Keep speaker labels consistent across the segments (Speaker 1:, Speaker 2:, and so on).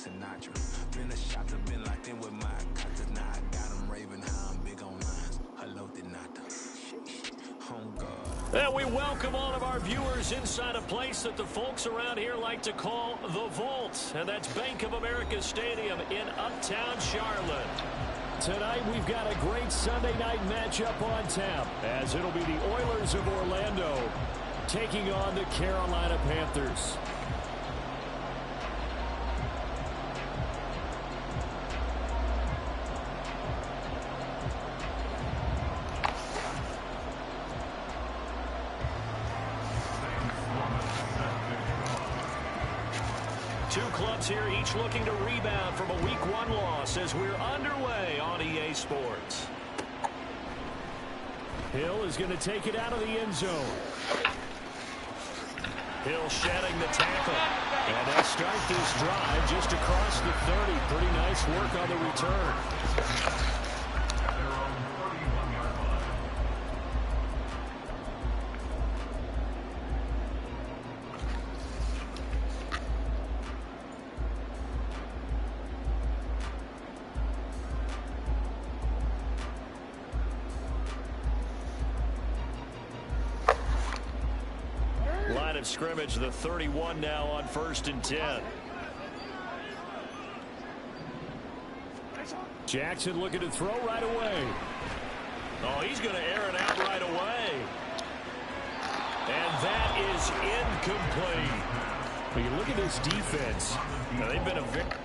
Speaker 1: Sinatra. Been a shot to been locked in with my cousins. Now I got them raving how I'm big on lines. Hello, did not. Oh, God.
Speaker 2: And we welcome all of our viewers inside a place that the folks around here like to call the Vault. And that's Bank of America Stadium in Uptown Charlotte. Tonight we've got a great Sunday night matchup on tap, as it'll be the Oilers of Orlando taking on the Carolina Panthers. Two clubs here, each looking to rebound from a Week 1 loss as we're underway on EA Sports. Hill is going to take it out of the end zone. Hill shedding the tackle. And they start this drive just across the 30. Pretty nice work on the return. Line of scrimmage, the 31 now on 1st and 10. Jackson looking to throw right away. Oh, he's going to air it out right away. And that is incomplete. But you look at this defense. Now, they've been a victim.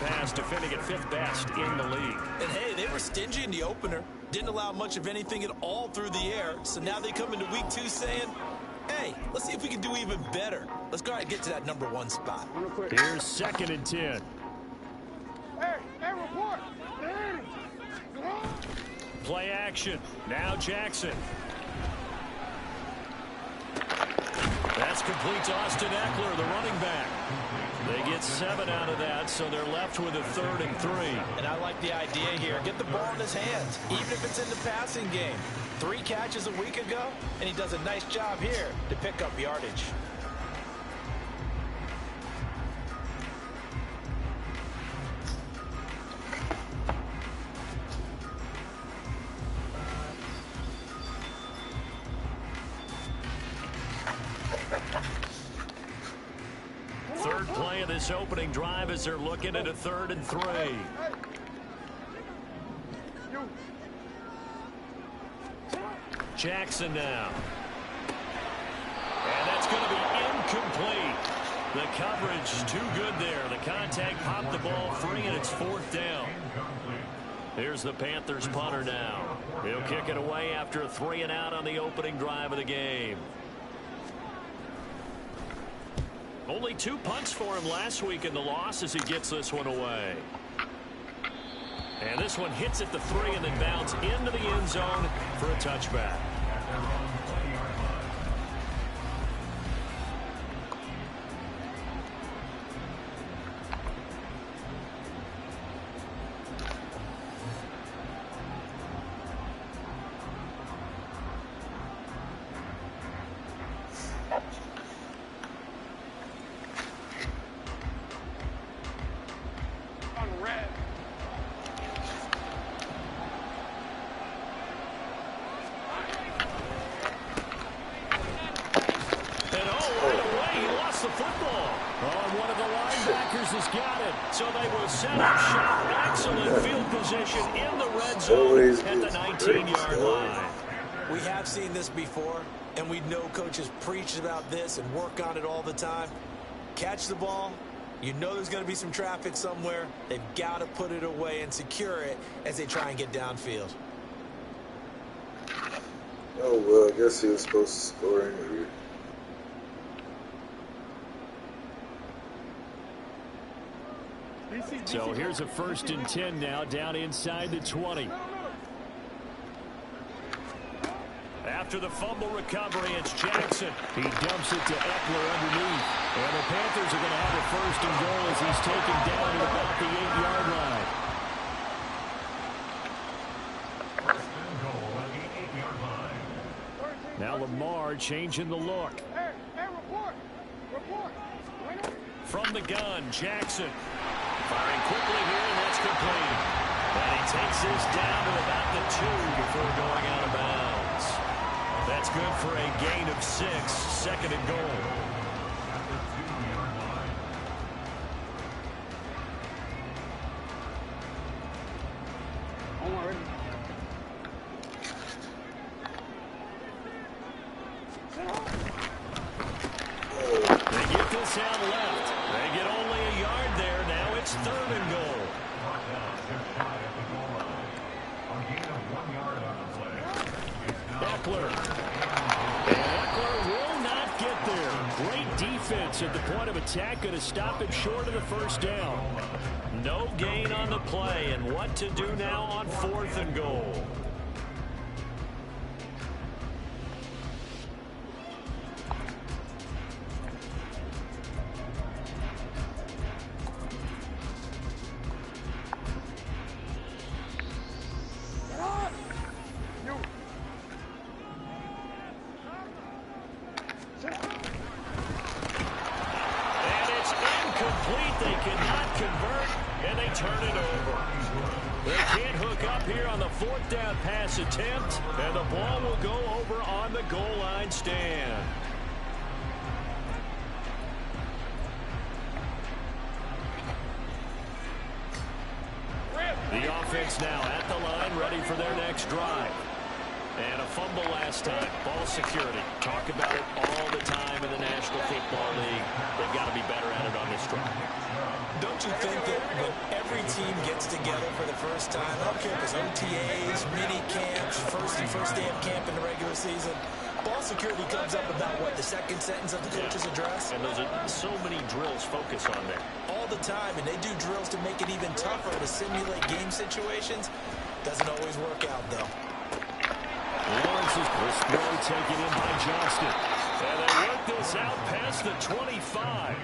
Speaker 2: Pass defending at 5th best in the league.
Speaker 3: And hey, they were stingy in the opener. Didn't allow much of anything at all through the air. So now they come into week 2 saying, hey, let's see if we can do even better. Let's go ahead and get to that number 1 spot.
Speaker 2: Here's 2nd and 10.
Speaker 4: Hey, report.
Speaker 2: Play action. Now Jackson. That's complete to Austin Eckler, the running back. They get 7 out of that, so they're left with a 3rd and 3.
Speaker 3: And I like the idea here. Get the ball in his hands, even if it's in the passing game. 3 catches a week ago, and he does a nice job here to pick up yardage.
Speaker 2: Third play of this opening drive as they're looking at a 3rd and 3. Jackson now. And that's going to be incomplete. The coverage too good there. The contact popped the ball free, and it's 4th down. Here's the Panthers punter now. He'll kick it away after a 3 and out on the opening drive of the game. Only 2 punts for him last week in the loss as he gets this one away. And this one hits at the 3 and then bounds into the end zone for a touchback. Has got it, so they will set up shop. Excellent field position in the red zone at the 19-yard line.
Speaker 3: We have seen this before, and we know coaches preach about this and work on it all the time. Catch the ball, You know there's going to be some traffic somewhere. They've got to put it away and secure it as they try and get downfield.
Speaker 5: Oh, well, I guess he was supposed to score anyway.
Speaker 2: So here's a 1st and 10 now, down inside the 20. After the fumble recovery, it's Jackson. He dumps it to Eckler underneath. And the Panthers are going to have a 1st and goal as he's taken down at about the 8-yard line. Now Lamar changing the look.
Speaker 4: Hey, report.
Speaker 2: From the gun, Jackson. Firing quickly here, and that's complete. And he takes this down to about the 2 before going out of bounds. That's good for a gain of 6, 2nd and goal. They get this out left. They get only a yard there. Now it's 3rd and goal. Eckler. And Eckler will not get there. Great defense at the point of attack. Going to stop it short of the 1st down. No gain on the play. And what to do now on 4th and goal. Attempt, and the ball will go over on the goal line stand. The offense now at the line, ready for their next drive. And a fumble last time. Ball security. Talk about it all the time in the National Football League. They've got to be better at it on this drive.
Speaker 3: Don't you think that when every team gets together for the first time, I don't care if it's OTAs, mini camps, first day of camp in the regular season, ball security comes up about, what, the 2nd sentence of the coach's address?
Speaker 2: And those are so many drills focus on there.
Speaker 3: All the time, and they do drills to make it even tougher to simulate game situations. Doesn't always work out, though.
Speaker 2: Lawrence's throw taken in by Johnston. And they work this out past the 25.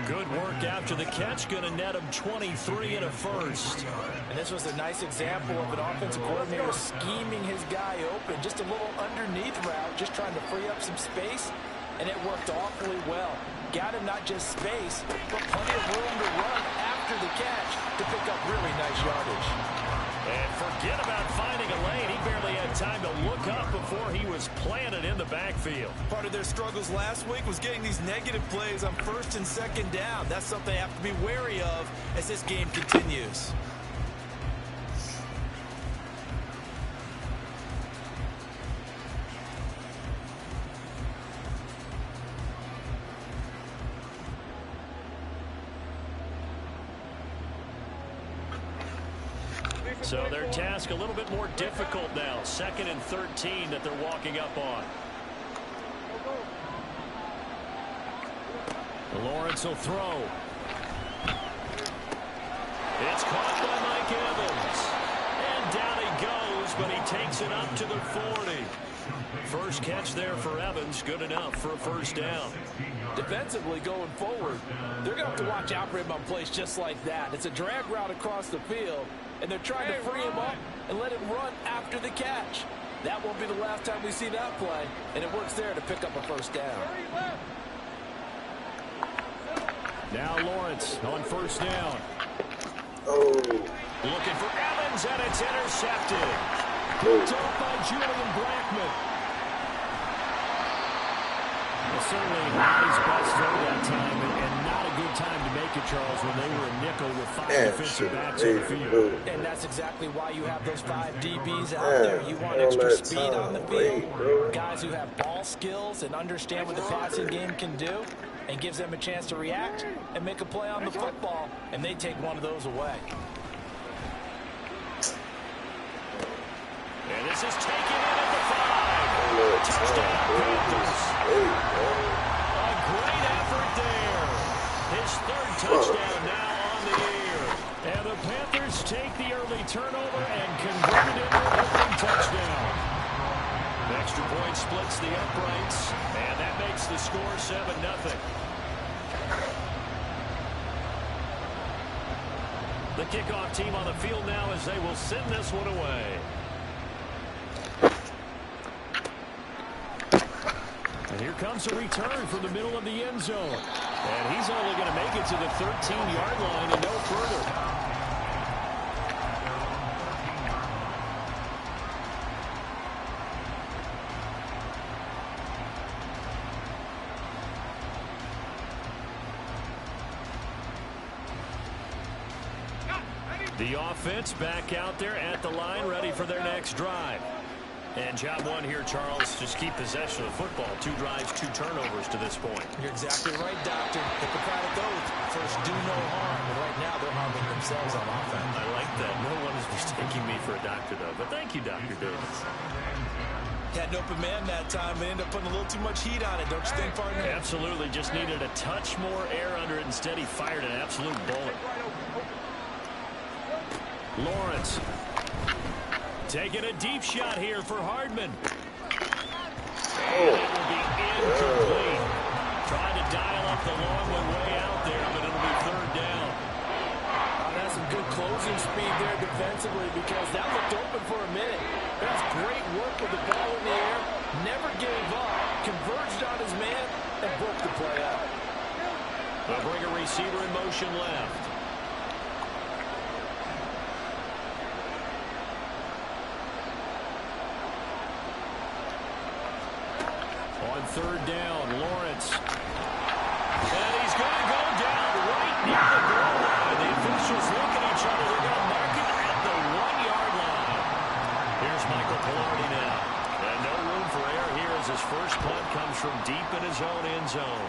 Speaker 2: Good work after the catch. Going to net him 23 and a 1st.
Speaker 3: And this was a nice example of an offensive coordinator scheming his guy open. Just a little underneath route, just trying to free up some space. And it worked awfully well. Got him not just space, but plenty of room to run after the catch to pick up really nice yardage.
Speaker 2: And forget about finding a lane. He barely had time to look up before he was planted in the backfield.
Speaker 3: Part of their struggles last week was getting these negative plays on 1st and 2nd down. That's something they have to be wary of as this game continues.
Speaker 2: So their task a little bit more difficult now. 2nd and 13 that they're walking up on. Lawrence will throw. It's caught by Mike Evans. And down he goes, but he takes it up to the 40. First catch there for Evans. Good enough for a 1st down.
Speaker 6: Defensively going forward, they're going to have to watch out for him on plays just like that. It's a drag route across the field, and they're trying to free him up and let him run after the catch. That won't be the last time we see that play, and it works there to pick up a 1st down.
Speaker 2: Now Lawrence on 1st down.
Speaker 5: Oh.
Speaker 2: Looking for Evans, and it's intercepted. Picked off by Julian Blackmon. Well, certainly not his best throw that time, and not a good time to make it, Charles, when they were a nickel with 5 defensive backs in the field.
Speaker 6: And that's exactly why you have those 5 DBs out there. You want extra speed on the field, guys who have ball skills and understand what the passing game can do.
Speaker 3: and gives them a chance to react and make a play on the football, and they take one of those away.
Speaker 2: And this is taken in at the 5. Touchdown, Panthers. A great effort there. His third touchdown now on the year. And the Panthers take the early turnover and convert it into an opening touchdown. The extra point splits the uprights, and that makes the score 7-0. The kickoff team on the field now as they will send this one away. And here comes a return from the middle of the end zone. And he's only going to make it to the 13-yard line and no further. The offense back out there at the line, ready for their next drive. And job one here, Charles, just keep possession of the football. 2 drives, 2 turnovers to this point.
Speaker 3: You're exactly right, Doctor. Hippocratic oath. First, do no harm. But right now, they're harming themselves on offense.
Speaker 2: I like that. No one is mistaking me for a doctor, though. But thank you, Dr. Davis.
Speaker 3: Had an open man that time and ended up putting a little too much heat on it, don't you think, partner?
Speaker 2: Absolutely. Just needed a touch more air under it. Instead, he fired an absolute bullet. Lawrence taking a deep shot here for Hardman. And it will be incomplete. Trying to dial up the long way out there, but it'll be 3rd down.
Speaker 3: That's some good closing speed there defensively because that looked open for a minute. That's great work with the ball in the air. Never gave up. Converged on his man and broke the play out.
Speaker 2: They'll bring a receiver in motion left. On 3rd down, Lawrence. And he's going to go down right near the goal line. The officials look at each other. They're going to mark it at the 1-yard line. Here's Michael Pilardi now. And no room for error here as his first punt comes from deep in his own end zone.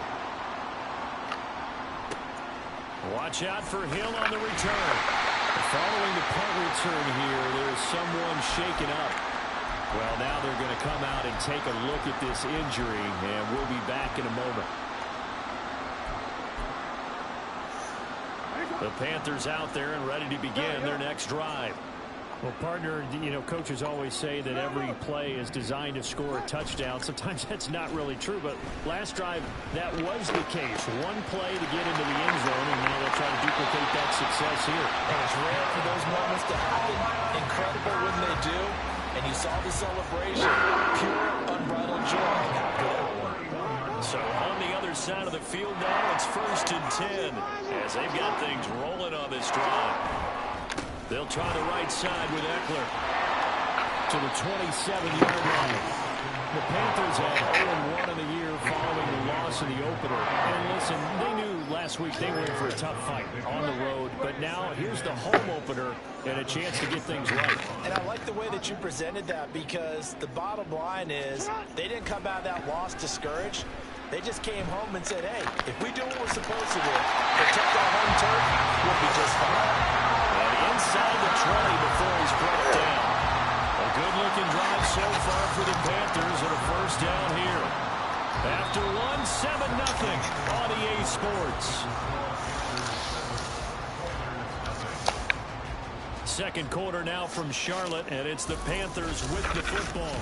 Speaker 2: Watch out for Hill on the return. Following the punt return here, there's someone shaken up. Well, now they're going to come out and take a look at this injury, and we'll be back in a moment. The Panthers out there and ready to begin their next drive. Well, partner, you know, coaches always say that every play is designed to score a touchdown. Sometimes that's not really true, but last drive, that was the case. One play to get into the end zone, and now they'll try to duplicate that success here.
Speaker 3: And it's rare for those moments to happen. Incredible when they do. And you saw the celebration. Pure, unbridled joy after that one.
Speaker 2: So on the other side of the field now, it's 1st and 10 as they've got things rolling on this drive. They'll try the right side with Eckler to the 27-yard line. The Panthers had 0-1 in the year following the loss in the opener. And listen, they knew last week they were in for a tough fight on the road. But now here's the home opener and a chance to get things right.
Speaker 3: And I like the way that you presented that because the bottom line is they didn't come out of that loss discouraged. They just came home and said, hey, if we do what we're supposed to do, protect our home turf, we'll be just fine.
Speaker 2: And inside the 20 before he's brought down. A good-looking drive so far for the Panthers and a 1st down here. After 7-0 on EA Sports. Second quarter now from Charlotte, and it's the Panthers with the football.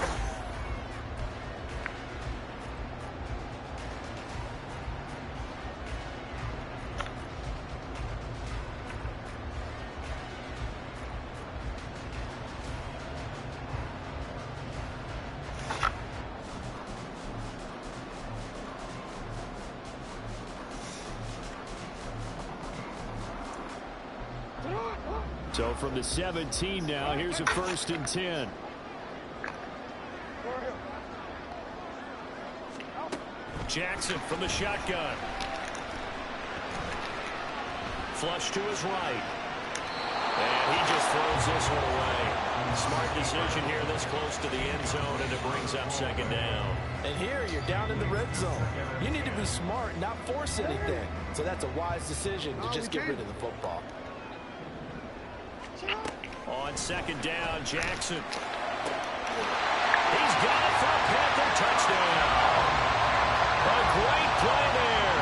Speaker 2: So from the 17 now, here's a 1st and 10. Jackson from the shotgun. Flush to his right. And he just throws this one away. Smart decision here this close to the end zone, and it brings up second down.
Speaker 3: And here you're down in the red zone. You need to be smart, not force anything. So that's a wise decision to just get rid of the football.
Speaker 2: On second down, Jackson. He's got it for a Panther touchdown. A great play there.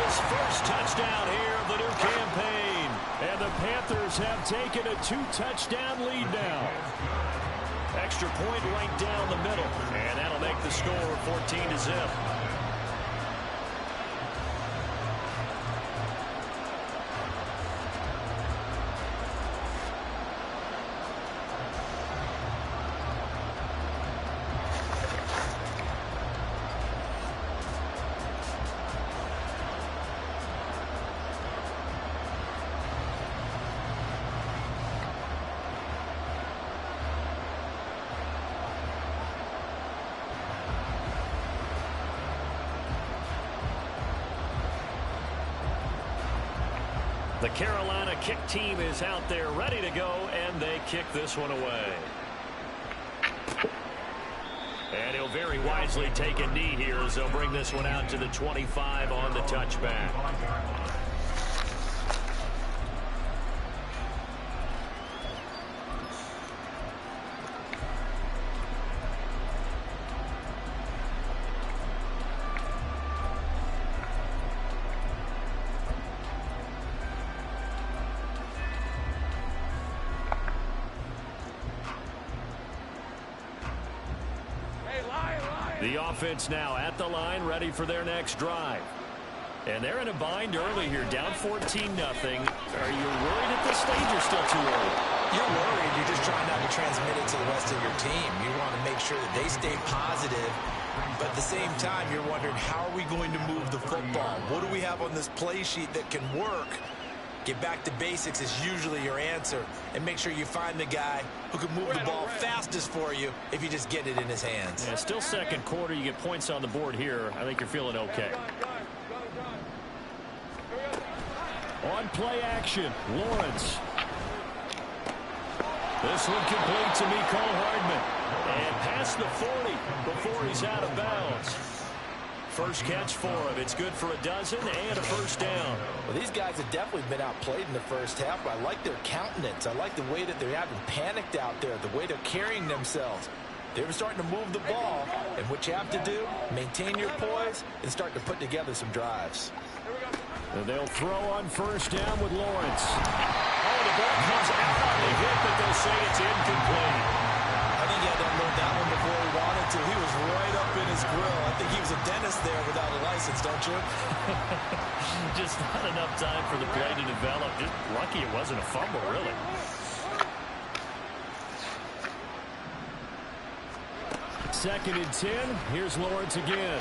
Speaker 2: His first touchdown here of the new campaign. And the Panthers have taken a 2-touchdown lead now. Extra point right down the middle. And that'll make the score 14-0. The Carolina kick team is out there ready to go, and they kick this one away. And he'll very wisely take a knee here as they'll bring this one out to the 25 on the touchback. The offense now at the line, ready for their next drive. And they're in a bind early here, down 14-0. Are you worried at this stage or still too early?
Speaker 3: You're worried. You're just trying not to transmit it to the rest of your team. You want to make sure that they stay positive. But at the same time, you're wondering, how are we going to move the football? What do we have on this play sheet that can work? Get back to basics is usually your answer. And make sure you find the guy who can move the ball fastest for you if you just get it in his hands.
Speaker 2: Yeah, still second quarter. You get points on the board here. I think you're feeling okay. On play action, Lawrence. This one complete to Mecole Hardman. And past the 40 before he's out of bounds. First catch for him. It's good for a dozen and a first down.
Speaker 3: Well, these guys have definitely been outplayed in the first half, but I like their countenance. I like the way that they're having panicked out there, the way they're carrying themselves. They're starting to move the ball, and what you have to do, maintain your poise and start to put together some drives.
Speaker 2: And they'll throw on first down with Lawrence. Oh, the ball comes out on the hit, but they'll say it's incomplete.
Speaker 3: I think he had to unload that one before he wanted to. He was right up in his grill. I think he was a dentist there without a license, don't you?
Speaker 2: Just not enough time for the play to develop. Just lucky it wasn't a fumble, really. Second and 10. Here's Lawrence again.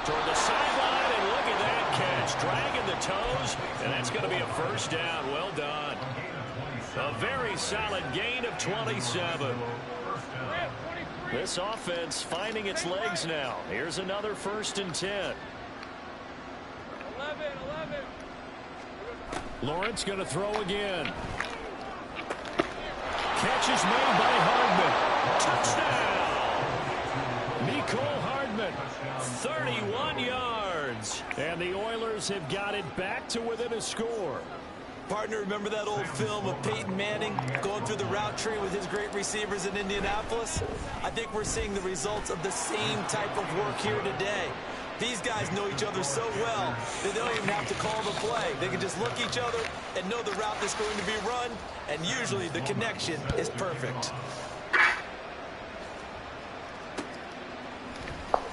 Speaker 2: Toward the sideline, and look at that catch. Dragging the toes, and that's going to be a first down. Well done. A very solid gain of 27. This offense finding its legs now. Here's another first and 10.
Speaker 4: 11.
Speaker 2: Lawrence going to throw again. Catch is made by Hardman. Touchdown! Mecole Hardman, 31 yards. And the Oilers have got it back to within a score.
Speaker 3: Partner, remember that old film of Peyton Manning going through the route tree with his great receivers in Indianapolis? I think we're seeing the results of the same type of work here today. These guys know each other so well that they don't even have to call the play. They can just look each other and know the route that's going to be run, and usually the connection is perfect.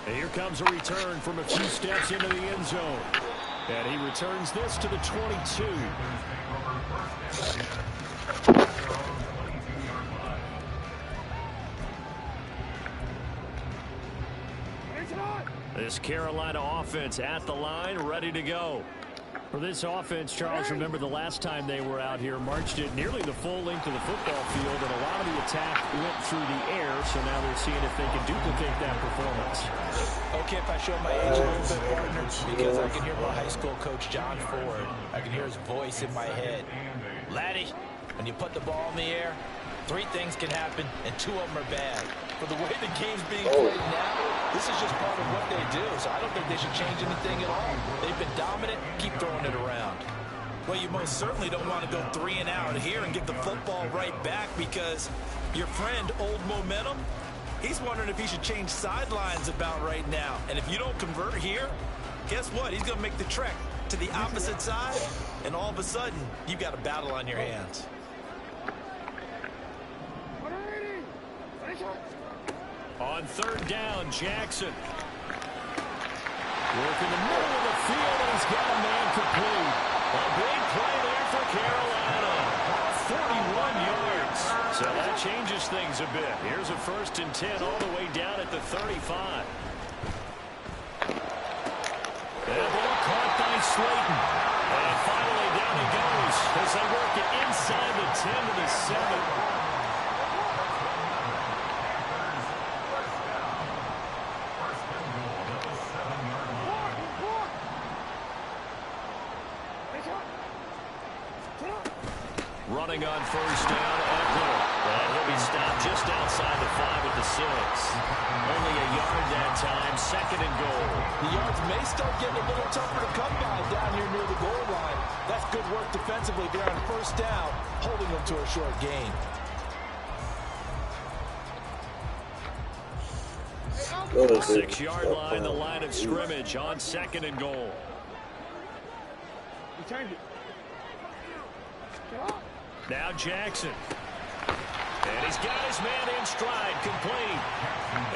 Speaker 2: And here comes a return from a few steps into the end zone. And he returns this to the 22. This Carolina offense at the line, ready to go. For this offense, Charles, remember the last time they were out here, marched it nearly the full length of the football field, and a lot of the attack went through the air, so now they're seeing if they can duplicate that performance.
Speaker 3: Okay, if I show my age a little bit, partner, because I can hear my high school coach, John Ford. I can hear his voice in my head. Laddie, when you put the ball in the air, 3 things can happen, and 2 of them are bad. For the way the game's being played now, this is just part of what they do, so I don't think they should change anything at all. They've been dominant. Keep throwing it around. Well, you most certainly don't want to go 3 and out here and get the football right back, because your friend, Old Momentum, he's wondering if he should change sidelines about right now. And if you don't convert here, guess what? He's going to make the trek to the opposite side, and all of a sudden, you've got a battle on your hands.
Speaker 2: On 3rd down, Jackson. Working the middle of the field, and he's got a man complete. A big play there for Carolina. 41 yards. So that changes things a bit. Here's a 1st and 10 all the way down at the 35. And ball caught by Slayton. And finally down he goes as they work it inside the 10 to the 7. Running on 1st down, Eckler. And he'll be stopped just outside the 5 at the 6. Only a yard that time, 2nd and goal.
Speaker 3: The yards may start getting a little tougher to come by down here near the goal line. That's good work defensively there on 1st down, holding them to a short gain.
Speaker 2: The 6-yard line, the line of scrimmage on 2nd and goal. Now Jackson. And he's got his man in stride, complete.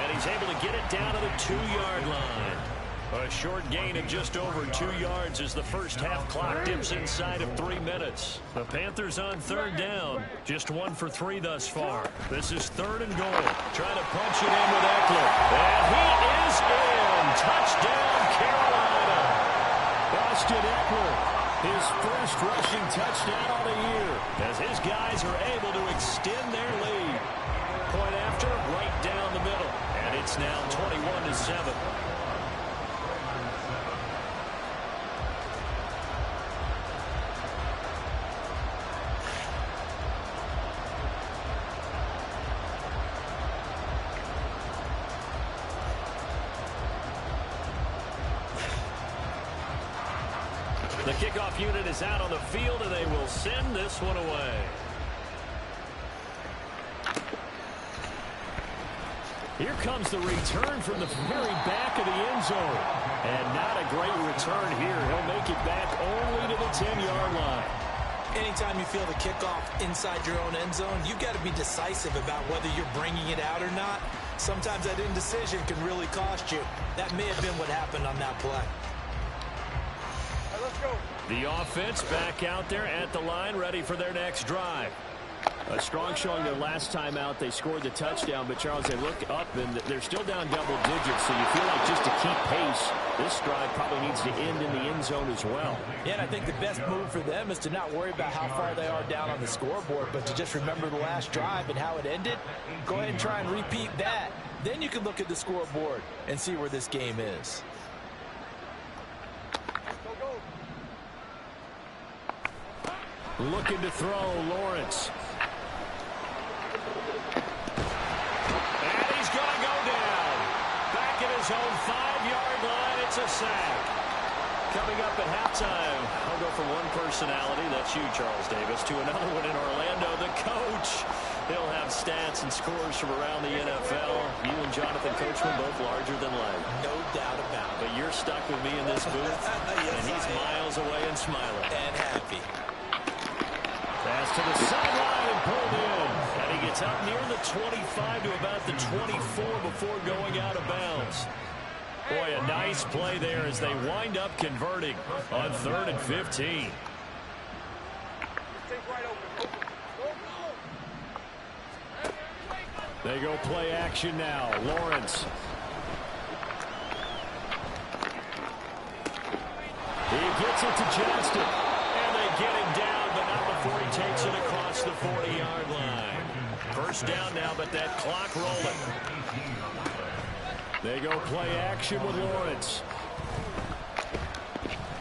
Speaker 2: And he's able to get it down to the 2-yard line. A short gain of just over 2 yards as the first half clock dips inside of 3 minutes. The Panthers on 3rd down. Just 1 for 3 thus far. This is 3rd and goal. Trying to punch it in with Eckler. And he is in. Touchdown, Carolina. Austin Eckler. His first rushing touchdown of the year as his guys are able to extend their lead. Point after, right down the middle. And it's now 21-7. The kickoff unit is out on the field, and they will send this one away. Here comes the return from the very back of the end zone. And not a great return here. He'll make it back only to the 10-yard line.
Speaker 3: Anytime you feel the kickoff inside your own end zone, you've got to be decisive about whether you're bringing it out or not. Sometimes that indecision can really cost you. That may have been what happened on that play.
Speaker 2: The offense back out there at the line, ready for their next drive. A strong showing their last time out. They scored the touchdown, but Charles, they look up and they're still down double digits, so you feel like just to keep pace, this drive probably needs to end in the end zone as well.
Speaker 3: Yeah, and I think the best move for them is to not worry about how far they are down on the scoreboard, but to just remember the last drive and how it ended. Go ahead and try and repeat that. Then you can look at the scoreboard and see where this game is.
Speaker 2: Looking to throw, Lawrence. And he's going to go down. Back at his own 5-yard line, it's a sack. Coming up at halftime, I'll go from one personality, that's you, Charles Davis, to another one in Orlando, the coach. He'll have stats and scores from around the NFL. You and Jonathan Coachman both larger than life.
Speaker 3: No doubt about it.
Speaker 2: But you're stuck with me in this booth,
Speaker 3: Yes,
Speaker 2: and he's miles away and smiling.
Speaker 3: And happy.
Speaker 2: Pass to the sideline and pulled in. And he gets up near the 25 to about the 24 before going out of bounds. Boy, a nice play there as they wind up converting on 3rd and 15. They go play action now. Lawrence. He gets it to Johnston. And they get him down, but not before he takes it across the 40-yard line. First down now, but that clock rolling. They go play action with Lawrence.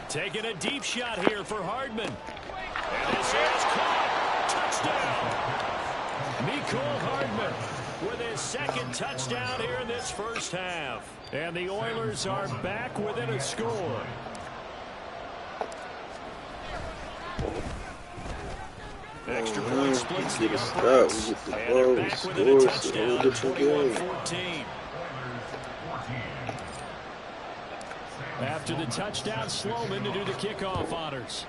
Speaker 2: Taking a deep shot here for Hardman. And this is caught. Touchdown. Mecole Hardman with his second touchdown here in this first half. And the Oilers are back within a score. Extra point splits the difference. And they're back within a touchdown, 21-14. After the touchdown, Sloman to do the kickoff honors.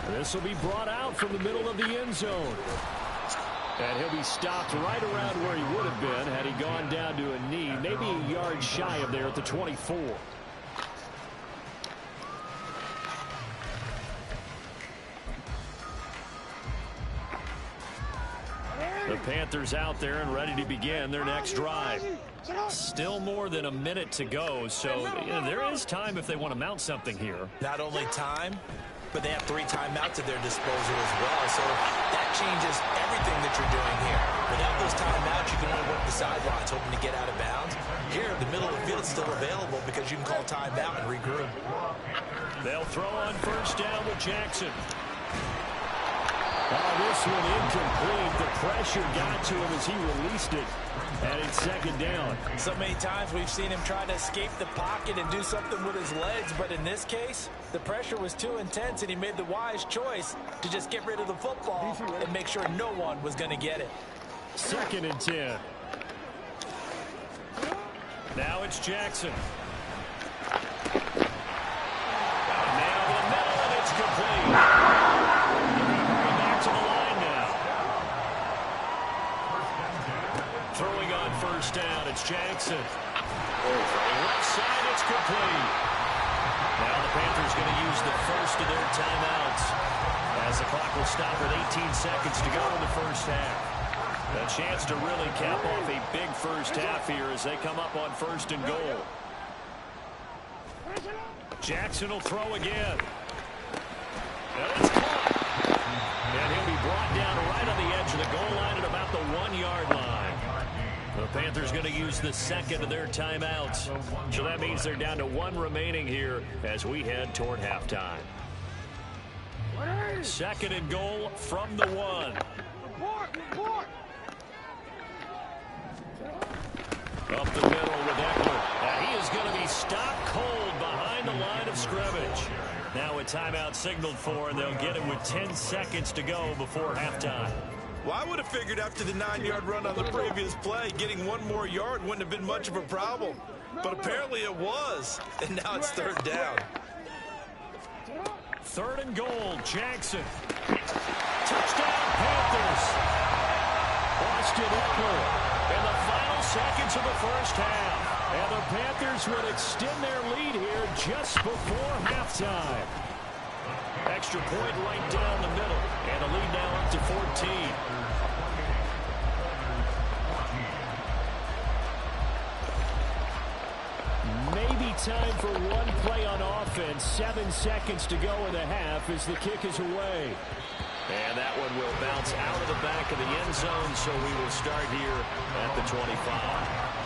Speaker 2: This will be brought out from the middle of the end zone. And he'll be stopped right around where he would have been had he gone down to a knee, maybe a yard shy of there at the 24. The Panthers out there and ready to begin their next drive. Still more than a minute to go, so there is time if they want to mount something here.
Speaker 3: Not only time, but they have 3 timeouts at their disposal as well, so that changes everything that you're doing here. Without those timeouts, you can only work the sidelines, hoping to get out of bounds. Here, the middle of the field is still available because you can call timeout and regroup.
Speaker 2: They'll throw on first down with Jackson. This one incomplete. The pressure got to him as he released it. And it's second down.
Speaker 3: So many times we've seen him try to escape the pocket and do something with his legs, but in this case, the pressure was too intense and he made the wise choice to just get rid of the football and make sure no one was going to get it.
Speaker 2: Second and 10. Now it's Jackson. Man over the middle, and it's complete. Back to the line now. Throwing on first down, it's Jackson. Left side, it's complete. Now the Panthers going to use the first of their timeouts as the clock will stop with 18 seconds to go in the first half. A chance to really cap off a big first half here as they come up on first and goal. Jackson will throw again. And it's caught. And he'll be brought down right on the edge of the goal line at about the 1-yard line. The Panthers going to use the second of their timeouts. So that means they're down to 1 remaining here as we head toward halftime. Second and goal from the 1. Up the middle with Eckler. And he is going to be stopped cold behind the line of scrimmage. Now a timeout signaled for, and they'll get it with 10 seconds to go before halftime.
Speaker 6: Well, I would have figured after the 9-yard run on the previous play, getting 1 more yard wouldn't have been much of a problem. But apparently it was, and now it's third down.
Speaker 2: Third and goal, Jackson. Touchdown, Panthers. Austin Eckler in the final seconds of the first half. And the Panthers will extend their lead here just before halftime. Extra point right down the middle. And the lead now up to 14. Maybe time for one play on offense. 7 seconds to go in the half as the kick is away. And that one will bounce out of the back of the end zone, so we will start here at the 25.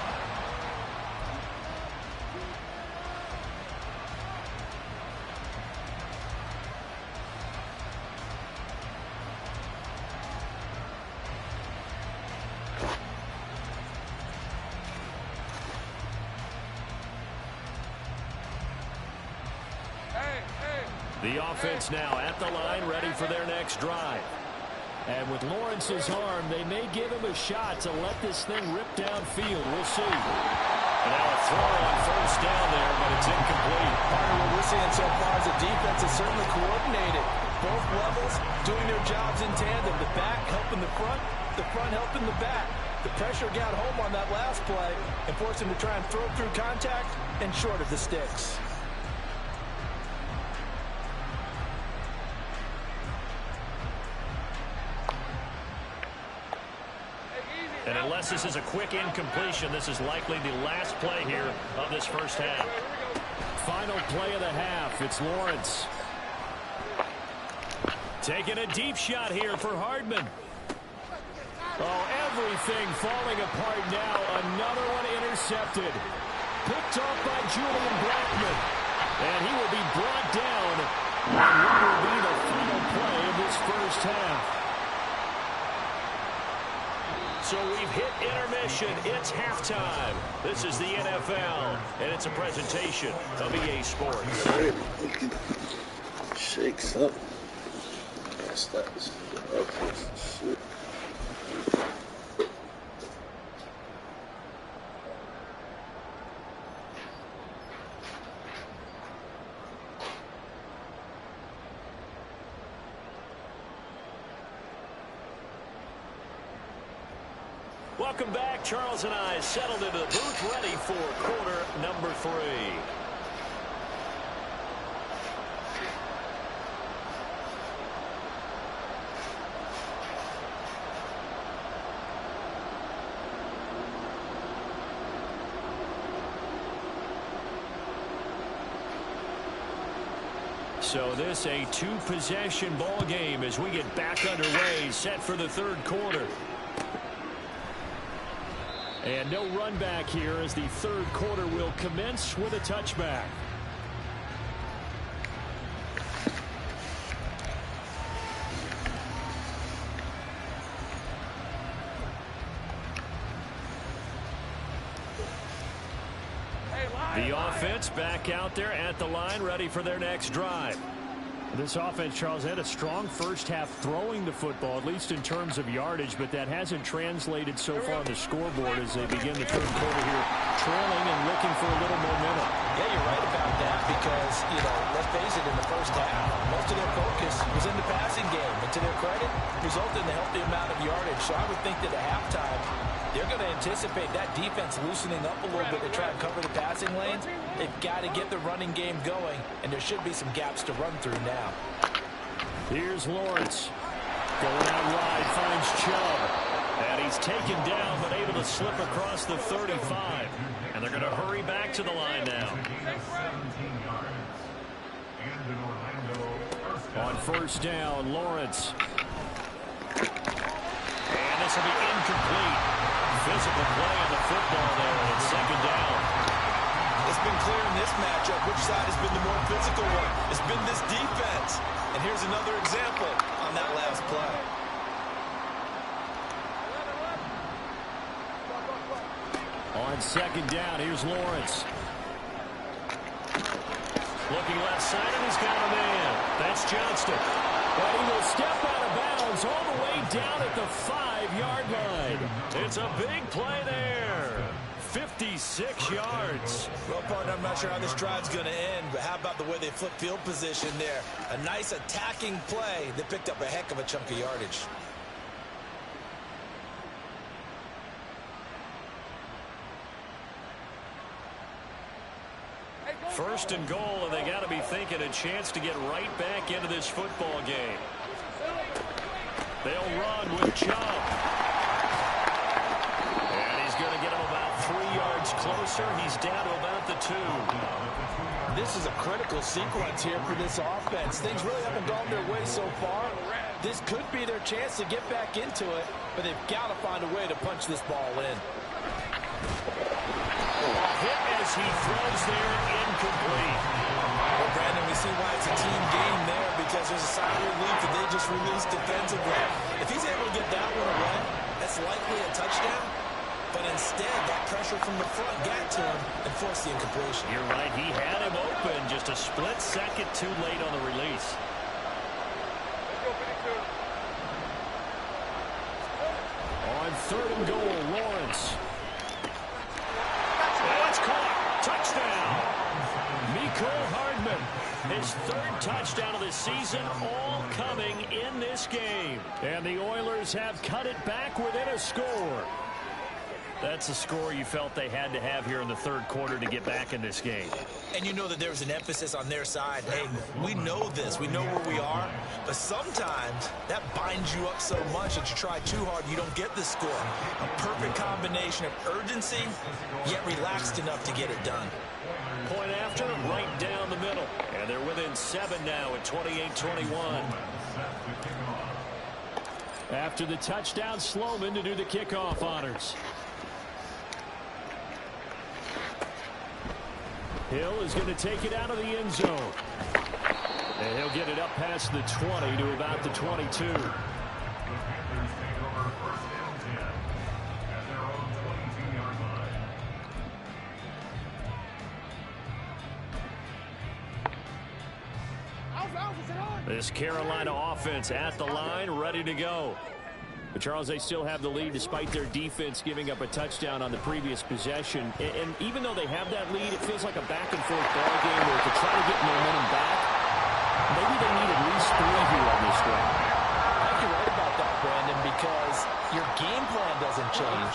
Speaker 2: The offense now at the line, ready for their next drive. And with Lawrence's arm, they may give him a shot to let this thing rip downfield. We'll see. And now a throw on first down there, but it's incomplete.
Speaker 3: What we're seeing so far is the defense is certainly coordinated. Both levels doing their jobs in tandem. The back helping the front helping the back. The pressure got home on that last play and forced him to try and throw through contact and short of the sticks.
Speaker 2: And unless this is a quick incompletion, this is likely the last play here of this first half. Final play of the half. It's Lawrence. Taking a deep shot here for Hardman. Oh, everything falling apart now. Another one intercepted. Picked off by Julian Blackman. And he will be brought down on what will be the final play of this first half. So we've hit intermission. It's halftime. This is the NFL, and it's a presentation of EA Sports.
Speaker 5: Shakes up. That's shit.
Speaker 2: Welcome back. Charles and I settled into the booth, ready for quarter number 3. So this a 2-possession ball game as we get back underway, set for the third quarter. And no run back here as the third quarter will commence with a touchback. The offense back out there at the line, ready for their next drive. This offense, Charles, had a strong first half throwing the football, at least in terms of yardage, but that hasn't translated so far on the scoreboard as they begin the third quarter here, trailing and looking for a little momentum.
Speaker 3: Yeah, you're right about that because, let's face it, in the first half, most of their focus was in the passing game. And to their credit, resulted in a healthy amount of yardage. So I would think that at halftime, they're going to anticipate that defense loosening up a little bit to try and cover the passing lanes. They've got to get the running game going, and there should be some gaps to run through now.
Speaker 2: Here's Lawrence. Going out wide, finds Chubb. And he's taken down, but able to slip across the 35. And they're going to hurry back to the line now. On first down, Lawrence. And this will be incomplete. Physical play on the football there, and it's second down.
Speaker 6: It's been clear in this matchup which side has been the more physical one. It's been this defense. And here's another example on that last play.
Speaker 2: On second down, here's Lawrence. Looking left side, and he's got a man. That's Johnston. But he will step out of bounds all the way down at the 5-yard line. It's a big play there. 56 yards.
Speaker 6: Well, partner, I'm not sure how this drive's going to end, but how about the way they flip field position there? A nice attacking play that picked up a heck of a chunk of yardage.
Speaker 2: First and goal, and they got to be thinking a chance to get right back into this football game. They'll run with Chubb. And he's going to get him about 3 yards closer. He's down to about the 2.
Speaker 3: This is a critical sequence here for this offense. Things really haven't gone their way so far. This could be their chance to get back into it, but they've got to find a way to punch this ball in.
Speaker 2: Hit as he throws there, incomplete.
Speaker 6: Well, Brandon, we see why it's a team game there because there's a sigh of relief that they just released defensively. If he's able to get that one away, that's likely a touchdown. But instead, that pressure from the front got to him and forced the incompletion.
Speaker 2: You're right. He had him open, just a split second too late on the release. On third and goal, Lawrence. That's caught. Touchdown. Mecole Hardman. His third touchdown of the season, all coming in this game. And the Oilers have cut it back within a score. That's a score you felt they had to have here in the third quarter to get back in this game.
Speaker 3: And you know that there was an emphasis on their side. Hey, we know this. We know where we are. But sometimes that binds you up so much that you try too hard, you don't get the score. A perfect combination of urgency, yet relaxed enough to get it done.
Speaker 2: Point after, right down the middle. And they're within 7 now at 28-21. After the touchdown, Sloman to do the kickoff honors. Hill is going to take it out of the end zone. And he'll get it up past the 20 to about the 22. This Carolina offense at the line, ready to go. But, Charles, they still have the lead despite their defense giving up a touchdown on the previous possession. And even though they have that lead, it feels like a back-and-forth ball game where to try to get momentum back, maybe they need at least 3 here on this drive.
Speaker 3: I think you're right about that, Brandon, because your game plan doesn't change.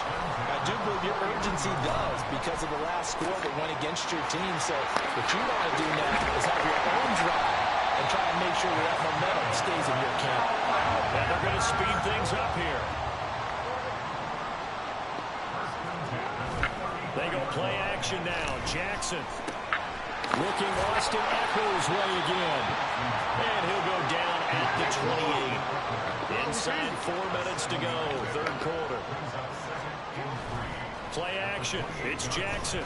Speaker 3: I do believe your urgency does because of the last score that went against your team. So what you want to do now is have your own drive and try and make sure that momentum stays in your camp.
Speaker 2: And they're going to speed things up here. They go play action now. Jackson looking Austin Eckler's way again. And he'll go down at the 28. Inside 4 minutes to go, third quarter. Play action. It's Jackson.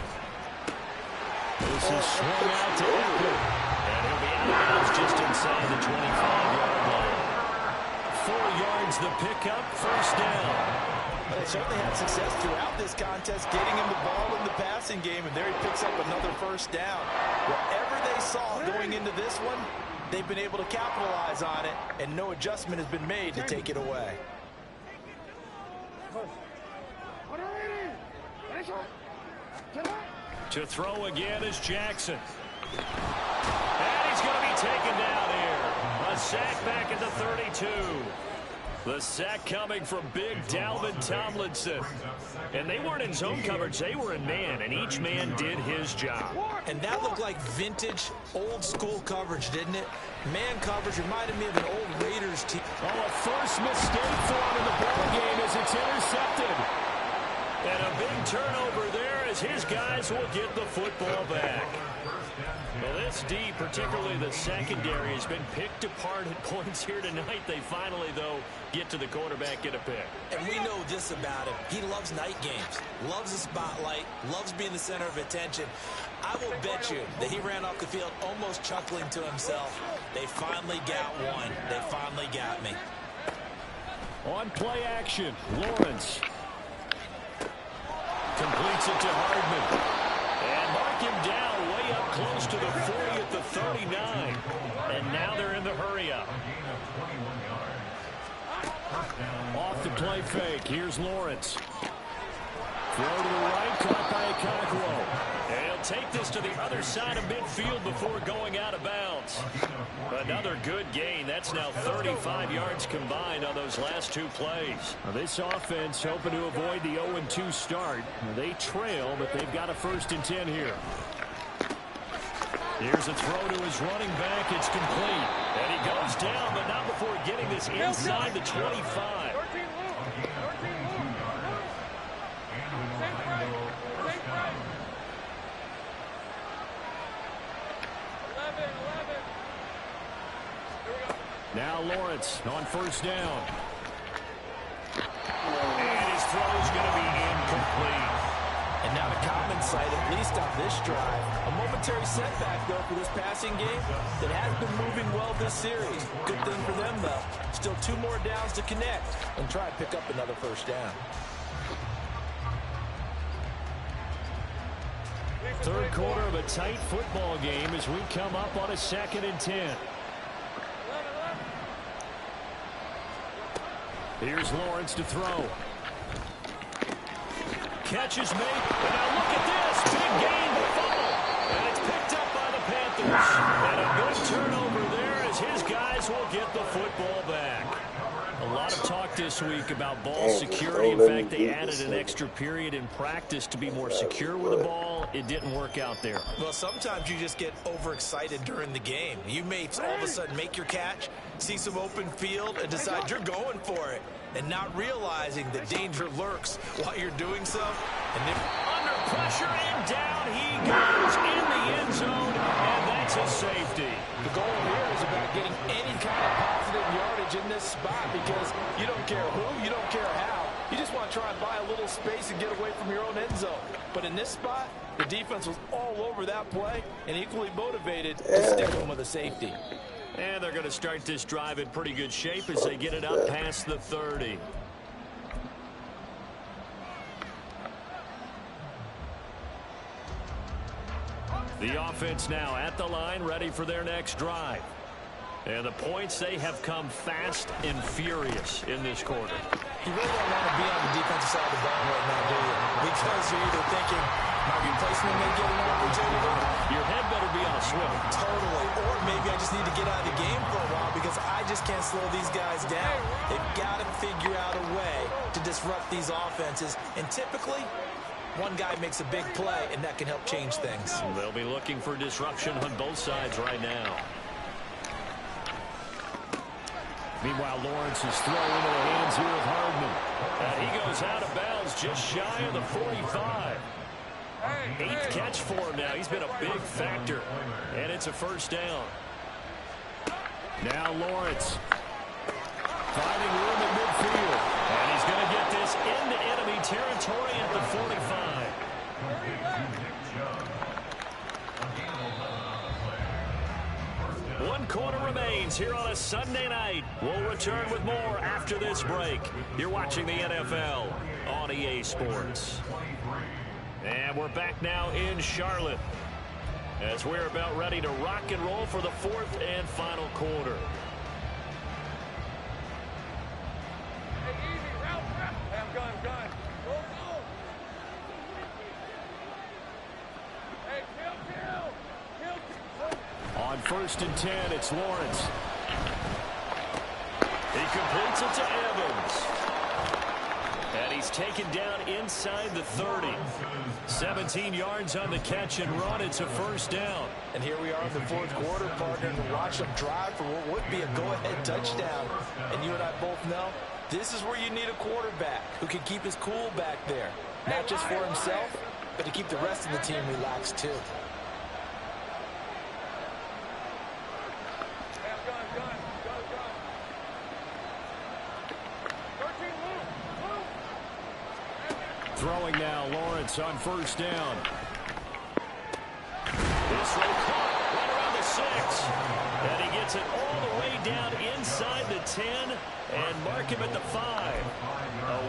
Speaker 2: This is swung out to Eckler. And he'll be out of bounds just inside the 25-yard line. 4 yards the pickup, first down.
Speaker 3: Well, they certainly had success throughout this contest, getting him the ball in the passing game, and there he picks up another first down. Whatever they saw going into this one, they've been able to capitalize on it, and no adjustment has been made to take it away.
Speaker 2: To throw again is Jackson. And he's going to be taken down here. A sack back at the 32. The sack coming from big Dalvin Tomlinson. And they weren't in zone coverage. They were in man, and each man did his job.
Speaker 3: And that looked like vintage, old-school coverage, didn't it? Man coverage reminded me of an old Raiders team.
Speaker 2: Oh, a first mistake for him in the ball game as it's intercepted. And a big turnover there as his guys will get the football back. Well, this D, particularly the secondary, has been picked apart at points here tonight. They finally, though, get to the quarterback, get a pick.
Speaker 3: And we know this about him. He loves night games, loves the spotlight, loves being the center of attention. I will bet you that he ran off the field almost chuckling to himself. They finally got one. They finally got me.
Speaker 2: On play action, Lawrence completes it to Hardman. And mark him down way up close to the 40 at the 39. And now they're in the hurry-up. Off the play fake, here's Lawrence. Throw to the right, caught by Okakwo. And he'll take this to the other side of midfield before going out of bounds. Another good gain. That's now 35 yards combined on those last 2 plays. Now this offense hoping to avoid the 0-2 start. They trail, but they've got a 1st and 10 here. Here's a throw to his running back. It's complete. And he goes down, but not before getting this inside the 25. Now Lawrence on 1st down. And his throw is going to be incomplete.
Speaker 3: And now the common sight, at least on this drive. A momentary setback, though, for this passing game that has been moving well this series. Good thing for them, though. Still 2 more downs to connect and try and pick up another 1st down.
Speaker 2: Third quarter of a tight football game as we come up on a 2nd and 10. Here's Lawrence to throw. Catch is made. And now look at this. Big gain, the fumble. And it's picked up by the Panthers. And a good turnover there as his guys will get the football back. A lot of talk talk this week about ball
Speaker 5: Dang,
Speaker 2: security. In
Speaker 5: don't let me
Speaker 2: fact, they
Speaker 5: beat
Speaker 2: added
Speaker 5: this
Speaker 2: an
Speaker 5: nigga.
Speaker 2: extra period in practice to be more secure with the ball. It didn't work out there.
Speaker 3: Well, sometimes you just get overexcited during the game. You may all of a sudden make your catch, see some open field, and decide you're going for it, and not realizing that danger lurks while you're doing so. And if
Speaker 2: Under pressure, and down he goes in the end zone, and that's a safety.
Speaker 3: the goal here is about getting any kind of positive yardage in this spot, because you don't care who, you don't care how. You just want to try and buy a little space and get away from your own end zone. But in this spot, the defense was all over that play and equally motivated to stick him with a safety.
Speaker 2: And they're going to start this drive in pretty good shape as they get it up past the 30. The offense now at the line, ready for their next drive. And the points, they have come fast and furious in this quarter.
Speaker 3: You really don't want to be on the defensive side of the ball right now, do you? Because you're either thinking, my replacement may get an opportunity.
Speaker 2: Your head better be on a swivel.
Speaker 3: Totally. Or maybe I just need to get out of the game for a while because I just can't slow these guys down. They've got to figure out a way to disrupt these offenses. And typically, one guy makes a big play, and that can help change things.
Speaker 2: They'll be looking for disruption on both sides right now. Meanwhile, Lawrence is thrown into the hands here of Hardman. And he goes out of bounds just shy of the 45. 8th catch for him now. He's been a big factor. And it's a first down. Now Lawrence finding room in midfield. And he's going to get this into enemy territory at the 45. One quarter remains here on a Sunday night. We'll return with more after this break. You're watching the NFL on EA Sports. And we're back now in Charlotte as we're about ready to rock and roll for the 4th and final quarter.
Speaker 4: Hey, easy, route. Hey, I'm gun. Go. Hey, kill.
Speaker 2: On 1st and 10, it's Lawrence. He completes it to Evans. And he's taken down inside the 30. 17 yards on the catch and run. It's a first down.
Speaker 3: And here we are in the 4th quarter, partner, to watch them drive for what would be a go-ahead touchdown. And you and I both know this is where you need a quarterback who can keep his cool back there. Not just for himself, but to keep the rest of the team relaxed too.
Speaker 4: Hey, I'm gun. 13, move.
Speaker 2: Throwing now, Lawrence on first down. This one caught right around the 6. And he gets it all the way down inside the 10 and mark him at the 5. A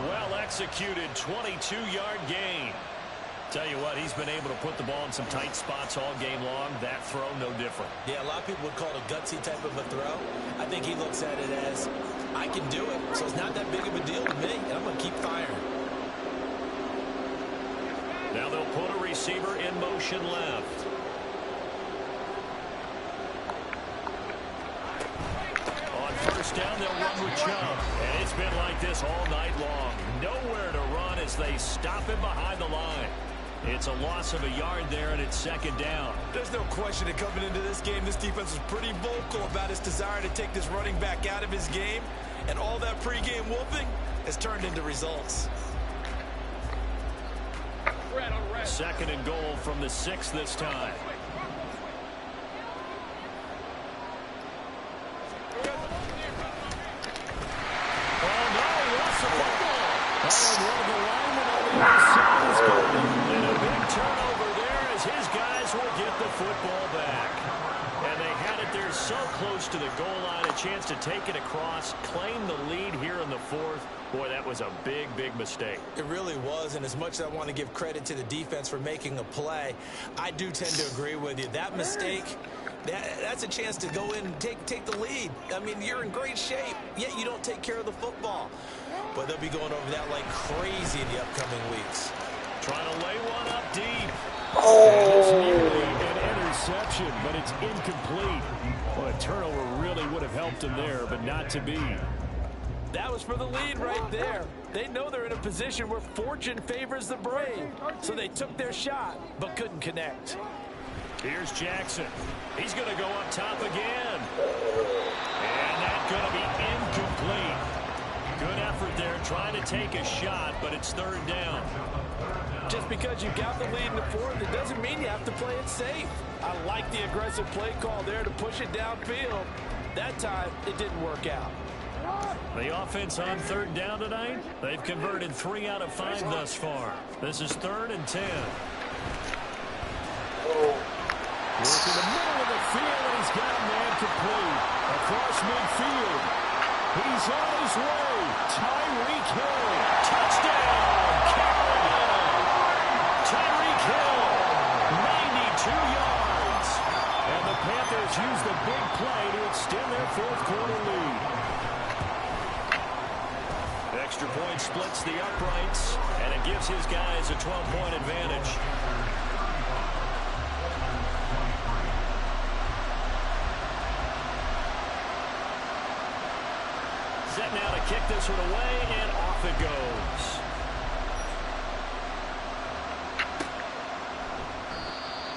Speaker 2: well-executed 22-yard gain. Tell you what, he's been able to put the ball in some tight spots all game long. That throw, no different.
Speaker 3: Yeah, a lot of people would call it a gutsy type of a throw. I think he looks at it as, I can do it, so it's not that big of a deal to me, and I'm going to keep firing.
Speaker 2: Now they'll put a receiver in motion left. On first down, they'll run with Chubb. And it's been like this all night long. Nowhere to run as they stop him behind the line. It's a loss of a yard there, and it's 2nd down.
Speaker 3: There's no question that coming into this game, this defense was pretty vocal about its desire to take this running back out of his game. And all that pregame whooping has turned into results.
Speaker 2: 2nd and goal from the 6 this time. Oh, no, he lost the football. Oh, and one of the linemen on the other side is going. And a big turnover there as his guys will get the football back. And they had it there so close to the goal line, a chance to take it across, claim the lead here in the 4th. Boy, that was a big, big mistake.
Speaker 3: It really was, and as much as I want to give credit to the defense for making a play, I do tend to agree with you. That mistake, that's a chance to go in and take the lead. I mean, you're in great shape, yet you don't take care of the football. But they'll be going over that like crazy in the upcoming weeks.
Speaker 2: Trying to lay one up deep.
Speaker 5: Oh!
Speaker 2: It's nearly an interception, but it's incomplete. Well, a turnover really would have helped him there, but not to be.
Speaker 6: That was for the lead right there. They know they're in a position where fortune favors the brave. So they took their shot, but couldn't connect.
Speaker 2: Here's Jackson. He's going to go up top again. And that's going to be incomplete. Good effort there trying to take a shot, but it's third down.
Speaker 6: Just because you got the lead in the fourth, it doesn't mean you have to play it safe. I like the aggressive play call there to push it downfield. That time, it didn't work out.
Speaker 2: The offense on third down tonight, they've converted 3 out of 5 thus far. This is 3rd and 10. Work in the middle of the field, and he's got a man complete. Across midfield. He's on his way. Tyreek Hill. Touchdown, Carolina. Tyreek Hill, 92 yards. And the Panthers use the big play to extend their fourth-quarter lead. Extra point splits the uprights, and it gives his guys a 12-point advantage. Set now to kick this one away, and off it goes.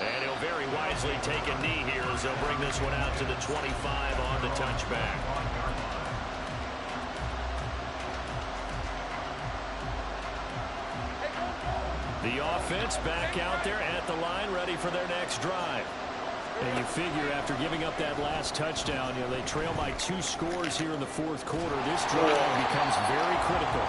Speaker 2: And he'll very wisely take a knee here as they'll bring this one out to the 25 on the touchback. The offense back out there at the line, ready for their next drive. And you figure after giving up that last touchdown, they trail by 2 scores here in the fourth quarter. This drive becomes very critical.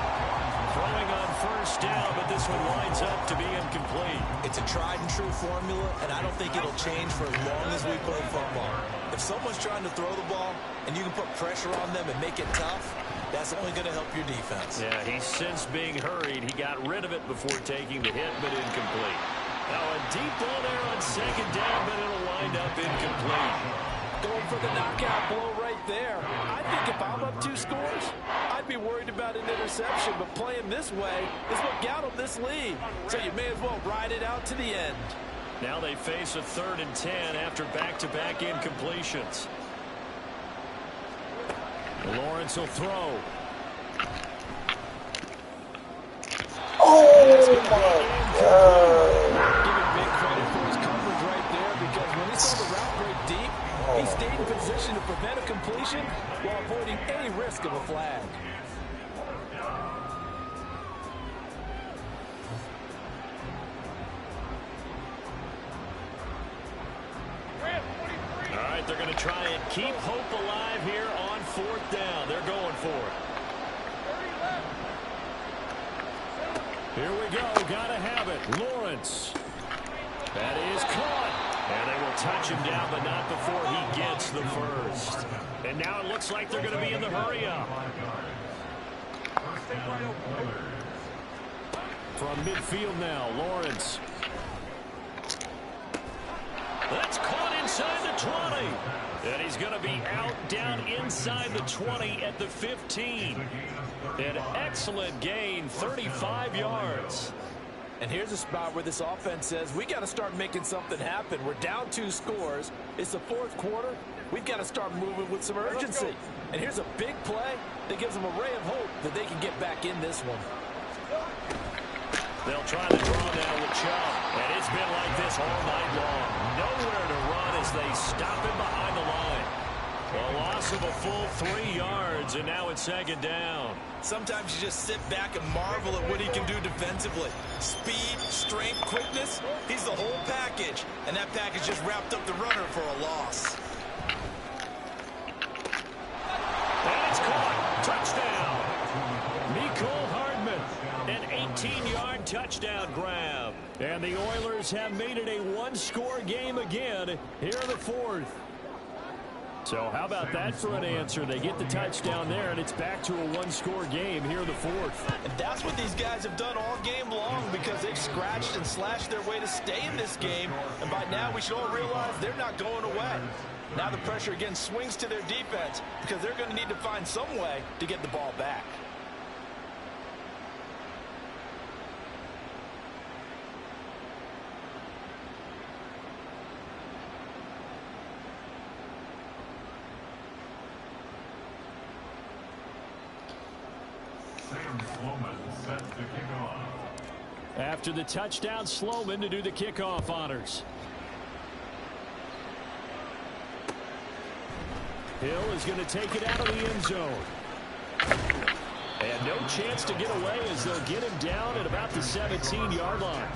Speaker 2: Throwing on first down, but this one winds up to be incomplete.
Speaker 3: It's a tried and true formula, and I don't think it'll change for as long as we play football. If someone's trying to throw the ball and you can put pressure on them and make it tough, that's only going to help your defense.
Speaker 2: Yeah, he's since being hurried. He got rid of it before taking the hit, but incomplete. Now a deep ball there on second down, but it'll wind up incomplete.
Speaker 6: Going for the knockout blow right there. I think if I'm up 2 scores, I'd be worried about an interception, but playing this way is what got them this lead. So you may as well ride it out to the end.
Speaker 2: Now they face a 3rd and 10 after back-to-back incompletions. Lawrence will throw.
Speaker 5: Oh, my God.
Speaker 6: Give him big credit for his coverage right there, because when he saw the route break deep, he stayed in position to prevent a completion while avoiding any risk of a flag.
Speaker 2: All right, they're going to try and keep hope alive here on 4th down. They're going for it. Here we go. Got to have it. Lawrence. That is caught. And they will touch him down, but not before he gets the first. And now it looks like they're going to be in the hurry-up. From midfield now, Lawrence. That's caught inside the 20. And he's going to be out down inside the 20 at the 15. An excellent gain, 35 yards.
Speaker 6: And here's a spot where this offense says, we got to start making something happen. We're down 2 scores. It's the 4th quarter. We've got to start moving with some urgency. And here's a big play that gives them a ray of hope that they can get back in this one.
Speaker 2: They'll try to draw now with Chubb. And it's been like this all night long. Nowhere to run as they stop him behind the line. A loss of a full 3 yards, and now it's 2nd down.
Speaker 3: Sometimes you just sit back and marvel at what he can do defensively. Speed, strength, quickness, he's the whole package. And that package just wrapped up the runner for a loss.
Speaker 2: And it's caught. Touchdown. Mecole Hardman, an 18-yard touchdown grab. And the Oilers have made it a 1-score game again here in the 4th. So how about that for an answer? They get the touchdown there, and it's back to a 1-score game here in the 4th.
Speaker 3: And that's what these guys have done all game long, because they've scratched and slashed their way to stay in this game. And by now, we should all realize they're not going away. Now the pressure again swings to their defense, because they're going to need to find some way to get the ball back.
Speaker 2: After the touchdown, Sloman to do the kickoff honors. Hill is going to take it out of the end zone. And no chance to get away as they'll get him down at about the 17-yard line.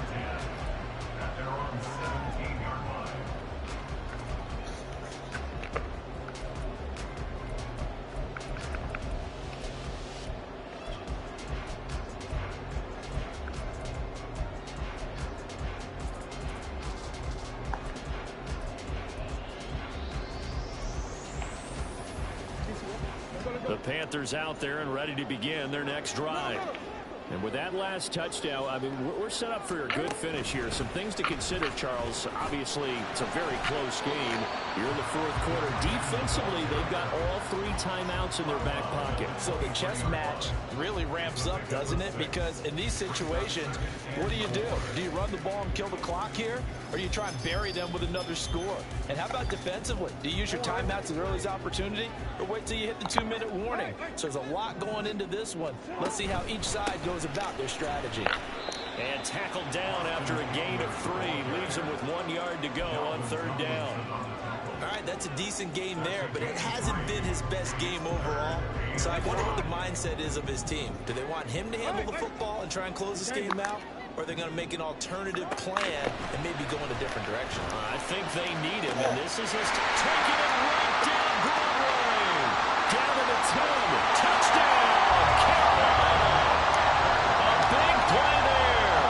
Speaker 2: The Panthers out there and ready to begin their next drive. And with that last touchdown, I mean, we're set up for a good finish here. Some things to consider, Charles. Obviously, it's a very close game. You're in the fourth quarter. Defensively, they've got all 3 timeouts in their back pocket.
Speaker 3: So the chess match really ramps up, doesn't it? Because in these situations, what do? Do you run the ball and kill the clock here? Or do you try and bury them with another score? And how about defensively? Do you use your timeouts as early as opportunity? Or wait till you hit the 2-minute warning? So there's a lot going into this one. Let's see how each side goes about their strategy.
Speaker 2: And tackled down after a gain of 3. Leaves him with 1 yard to go on 3rd down.
Speaker 3: All right, that's a decent game there, but it hasn't been his best game overall. So I wonder what the mindset is of his team. Do they want him to handle the football and try and close this game out? Or are they going to make an alternative plan and maybe go in a different direction?
Speaker 2: I think they need him, and this is his taking it right down Broadway. Down to the 10. Touchdown, Carolina. A big play there.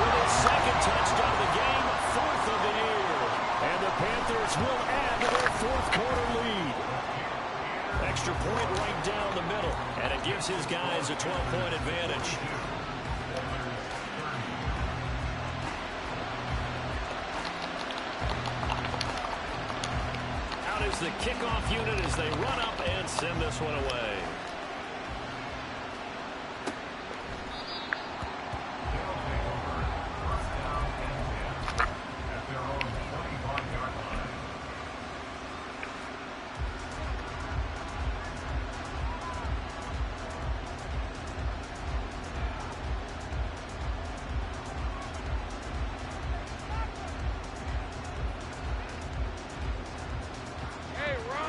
Speaker 2: With his 2nd touchdown of the game, 4th of the year. And the Panthers will add to their 4th quarter lead. Extra point right down the middle, and it gives his guys a 12-point advantage. Is the kickoff unit as they run up and send this one away.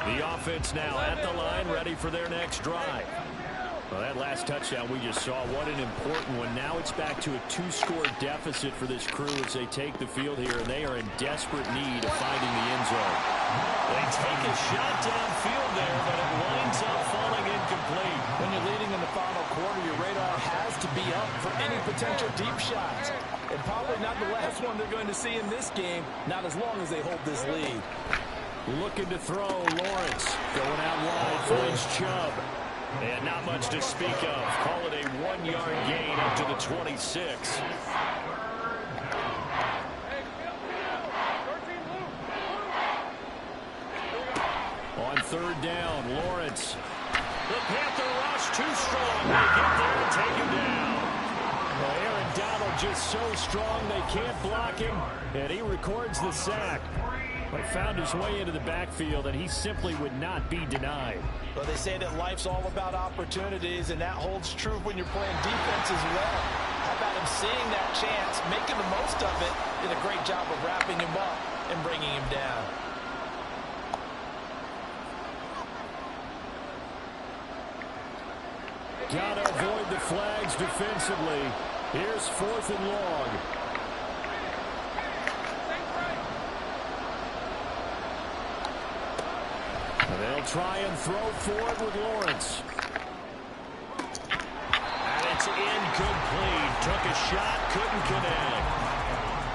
Speaker 2: The offense now at the line, ready for their next drive. Well, that last touchdown we just saw, what an important one. Now it's back to a 2-score deficit for this crew as they take the field here, and they are in desperate need of finding the end zone. They take a shot downfield there, but it winds up falling incomplete.
Speaker 3: When you're leading in the final quarter, your radar has to be up for any potential deep shots. And probably not the last one they're going to see in this game, not as long as they hold this lead.
Speaker 2: Looking to throw, Lawrence going out wide, finds Chubb. And not much to speak of. Call it a 1-yard gain up to the 26. On 3rd down, Lawrence. The Panther rush too strong. They get there and take him down. Well, Aaron Donald just so strong they can't block him, and he records the sack. But found his way into the backfield, and he simply would not be denied.
Speaker 3: Well, they say that life's all about opportunities, and that holds true when you're playing defense as well. How about him seeing that chance, making the most of it, did a great job of wrapping him up and bringing him down.
Speaker 2: Got to avoid the flags defensively. Here's 4th and long. They'll try and throw for it with Lawrence. And it's incomplete. Took a shot, couldn't connect.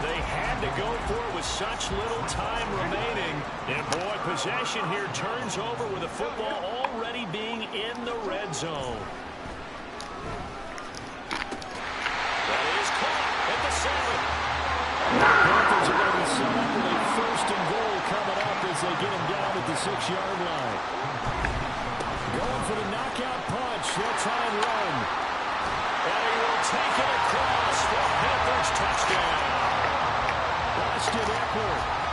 Speaker 2: They had to go for it with such little time remaining. And boy, possession here turns over with the football already being in the red zone. That is caught at the 7. The Panthers are going to be set up with a 1st and goal coming up as they get him down at the 6-yard line. Going for the knockout punch. They'll try and run. And he will take it across for Panthers touchdown. Austin Eckler